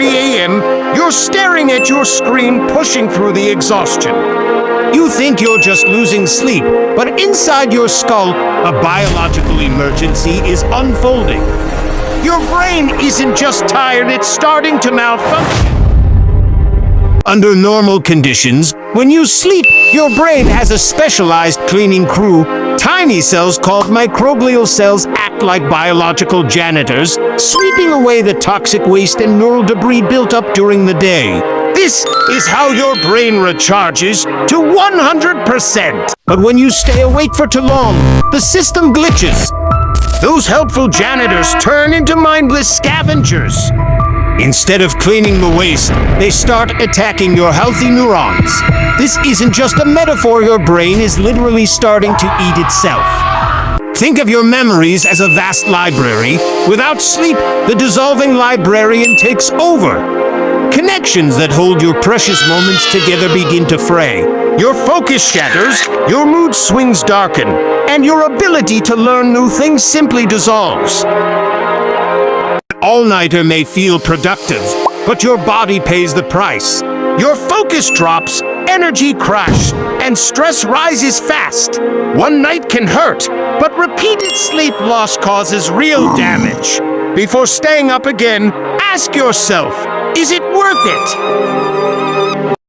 3 a.m., you're staring at your screen, pushing through the exhaustion. You think you're just losing sleep, but inside your skull, a biological emergency is unfolding. Your brain isn't just tired, it's starting to malfunction. Under normal conditions, when you sleep, your brain has a specialized cleaning crew. Tiny cells called microglial cells act like biological janitors, sweeping away the toxic waste and neural debris built up during the day. This is how your brain recharges to 100%. But when you stay awake for too long, the system glitches. Those helpful janitors turn into mindless scavengers. Instead of cleaning the waste, they start attacking your healthy neurons. This isn't just a metaphor, your brain is literally starting to eat itself. Think of your memories as a vast library. Without sleep, the dissolving librarian takes over. Connections that hold your precious moments together begin to fray. Your focus shatters, your mood swings darken, and your ability to learn new things simply dissolves. All-nighter may feel productive, but your body pays the price. Your focus drops, energy crashes, and stress rises fast. One night can hurt, but repeated sleep loss causes real damage. Before staying up again, ask yourself, is it worth it?